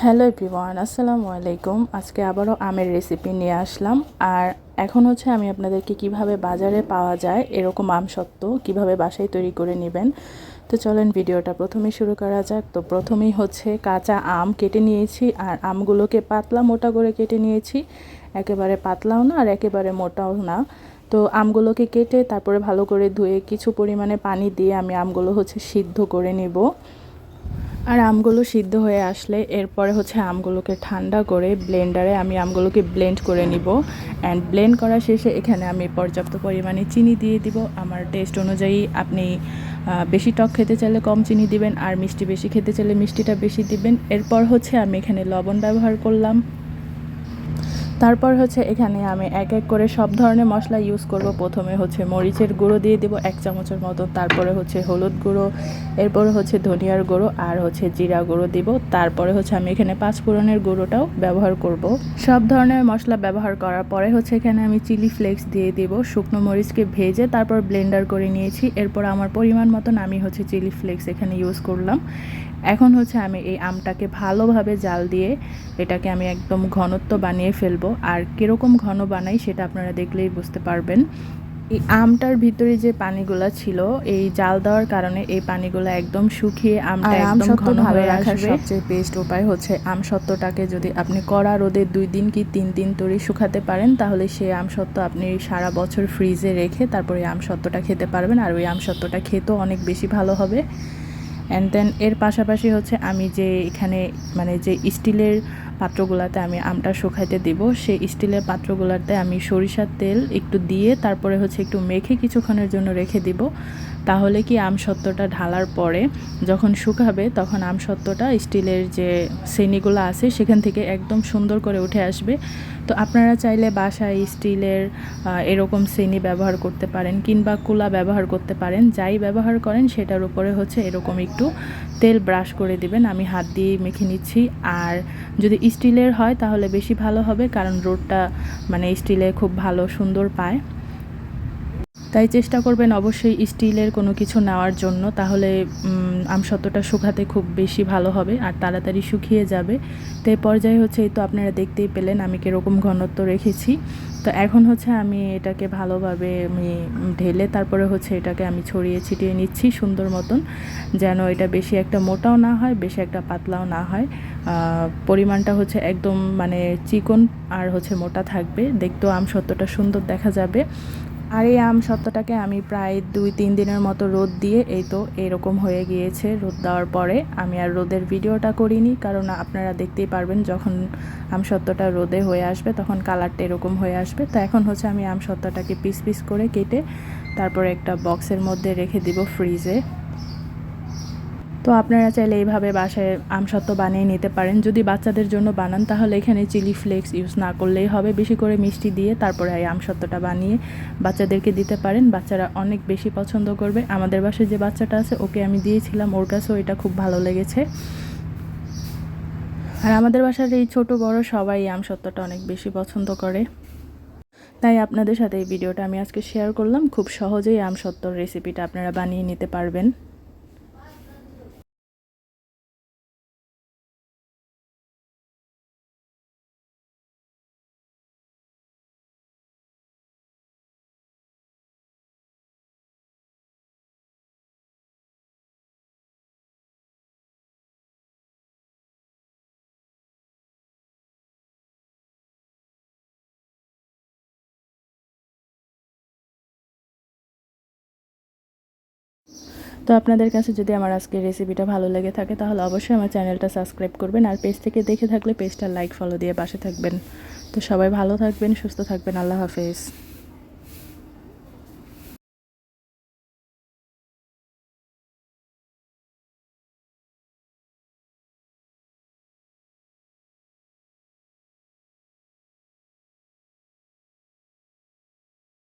Hello everyone, আসসালামু আলাইকুম। আজকে আবারও আমের রেসিপি নিয়ে আসলাম। আর এখন হচ্ছে আমি আপনাদেরকে কিভাবে বাজারে পাওয়া যায় এরকম আম সত্ত্ব কিভাবে বাসায় তৈরি করে নেবেন। তো চলেন ভিডিওটা প্রথমে শুরু করা যাক। তো প্রথমেই হচ্ছে কাঁচা আম কেটে নিয়েছি, আর আমগুলোকে পাতলা মোটা করে কেটে নিয়েছি, একেবারে পাতলাও না আর একেবারে মোটাও না। তো আমগুলোকে কেটে তারপরে ভালো করে ধুয়ে কিছু পরিমাণে পানি দিয়ে আমি আমগুলো হচ্ছে সিদ্ধ করে নেব। আর আমগুলো সিদ্ধ হয়ে আসলে এরপরে হচ্ছে আমগুলোকে ঠান্ডা করে ব্লেন্ডারে আমি আমগুলোকে ব্লেন্ড করে নিব। অ্যান্ড ব্লেন্ড করা শেষে এখানে আমি পর্যাপ্ত পরিমাণে চিনি দিয়ে দিব। আমার টেস্ট অনুযায়ী আপনি বেশি টক খেতে চাইলে কম চিনি দিবেন, আর মিষ্টি বেশি খেতে চাইলে মিষ্টিটা বেশি দিবেন। এরপর হচ্ছে আমি এখানে লবণ ব্যবহার করলাম। তারপর হচ্ছে এখানে আমি এক এক করে সব ধরনের মশলা ইউজ করব। প্রথমে হচ্ছে মরিচের গুঁড়ো দিয়ে দেবো 1 চামচের মতো, তারপরে হচ্ছে হলুদ গুঁড়ো, এরপরে হচ্ছে ধনিয়ার গুঁড়ো আর হচ্ছে জিরা গুঁড়ো দিব। তারপরে হচ্ছে আমি এখানে 5 ফোড়নের গুঁড়োটাও ব্যবহার করব। সব ধরনের মশলা ব্যবহার করার পরে হচ্ছে এখানে আমি চিলি ফ্লেক্স দিয়ে দিব। শুকনো মরিচকে ভেজে তারপর ব্লেন্ডার করে নিয়েছি। এরপর আমার পরিমাণ মতন আমি হচ্ছে চিলি ফ্লেক্স এখানে ইউজ করলাম। এখন হচ্ছে আমি এই আমটাকে ভালোভাবে জাল দিয়ে এটাকে আমি একদম ঘনত্ব বানিয়ে ফেলবো। আর কীরকম ঘন বানাই সেটা আপনারা দেখলেই বুঝতে পারবেন। এই আমটার ভিতরে যে পানিগুলো ছিল, এই জাল দেওয়ার কারণে এই পানিগুলো একদম শুকিয়ে আমটা একদম ঘন হয়ে আসবে। সবচেয়ে বেস্ট উপায় হচ্ছে আমসত্ত্বটাকে যদি আপনি কড়া রোদে 2 দিন কি 3 দিন ধরে শুকাতে পারেন, তাহলে সেই আমসত্ত্ব আপনি সারা বছর ফ্রিজে রেখে তারপরে আমসত্ত্বটা খেতে পারবেন। আর ওই আমসত্ত্বটা খেতেও অনেক বেশি ভালো হবে। অ্যান্ড দেন এর পাশাপাশি হচ্ছে আমি যে এখানে মানে যে স্টিলের পাত্রগুলোতে আমি আমটা শুকাইতে দিব, সেই স্টিলের পাত্রগুলোতে আমি সরিষার তেল একটু দিয়ে তারপরে হচ্ছে একটু মেখে কিছুক্ষণের জন্য রেখে দিব। তাহলে কি আমসত্ত্বটা ঢালার পরে যখন শুকাবে তখন আমসত্ত্বটা স্টিলের যে শ্রেণীগুলো আছে সেখান থেকে একদম সুন্দর করে উঠে আসবে। তো আপনারা চাইলে বাসায় স্টিলের এরকম শ্রেণী ব্যবহার করতে পারেন, কিংবা কুলা ব্যবহার করতে পারেন। যাই ব্যবহার করেন সেটার উপরে হচ্ছে এরকম একটু তেল ব্রাশ করে দিবেন। আমি হাত দিয়ে মেখে নিচ্ছি। আর যদি স্টিলের হয় তাহলে বেশি ভালো হবে, কারণ রোডটা মানে স্টিলে খুব ভালো সুন্দর পায়। তাই চেষ্টা করবেন অবশ্যই স্টিলের কোনো কিছু নেওয়ার জন্য, তাহলে আমসত্ত্বটা শুকাতে খুব বেশি ভালো হবে আর তাড়াতাড়ি শুকিয়ে যাবে। তো এই পর্যায়ে হচ্ছে এই তো আপনারা দেখতেই পেলেন আমি কীরকম ঘনত্ব রেখেছি। তো এখন হচ্ছে আমি এটাকে ভালোভাবে আমি ঢেলে তারপরে হচ্ছে এটাকে আমি ছড়িয়ে ছিটিয়ে নিচ্ছি সুন্দর মতন, যেন এটা বেশি একটা মোটাও না হয় বেশি একটা পাতলাও না হয়। পরিমাণটা হচ্ছে একদম মানে চিকন আর হচ্ছে মোটা থাকবে, দেখতেও আমসত্ত্বটা সুন্দর দেখা যাবে। আর এই আমসত্ত্বটাকে আমি প্রায় 2-3 দিনের মতো রোদ দিয়ে এই তো এরকম হয়ে গিয়েছে। রোদ দেওয়ার পরে আমি আর রোদের ভিডিওটা করিনি, কারণ আপনারা দেখতেই পারবেন যখন আমসত্ত্বটা রোদে হয়ে আসবে তখন কালারটা এরকম হয়ে আসবে। তো এখন হচ্ছে আমি আমসত্ত্বটাকে পিস পিস করে কেটে তারপরে একটা বক্সের মধ্যে রেখে দিব ফ্রিজে। তো আপনারা চাইলে এইভাবে বাসায় আমসত্ত্ব বানিয়ে নিতে পারেন। যদি বাচ্চাদের জন্য বানান তাহলে এখানে চিলি ফ্লেক্স ইউজ না করলেই হবে, বেশি করে মিষ্টি দিয়ে তারপরে এই আমসত্ত্বটা বানিয়ে বাচ্চাদেরকে দিতে পারেন। বাচ্চারা অনেক বেশি পছন্দ করবে। আমাদের বাসায় যে বাচ্চাটা আছে ওকে আমি দিয়েছিলাম, ওর কাছেও এটা খুব ভালো লেগেছে। আর আমাদের বাসার এই ছোট বড় সবাই আমসত্ত্বটা অনেক বেশি পছন্দ করে। তাই আপনাদের সাথে এই ভিডিওটা আমি আজকে শেয়ার করলাম। খুব সহজেই আমসত্ত্বর রেসিপিটা আপনারা বানিয়ে নিতে পারবেন। তো আপনাদের কাছে যদি আমার আজকের রেসিপিটা ভালো লেগে থাকে তাহলে অবশ্যই আমার চ্যানেলটা সাবস্ক্রাইব করবেন, আর পেজ থেকে দেখে থাকলে পেজটা লাইক ফলো দিয়ে পাশে থাকবেন। তো সবাই ভালো থাকবেন, সুস্থ থাকবেন। আল্লাহ হাফেজ।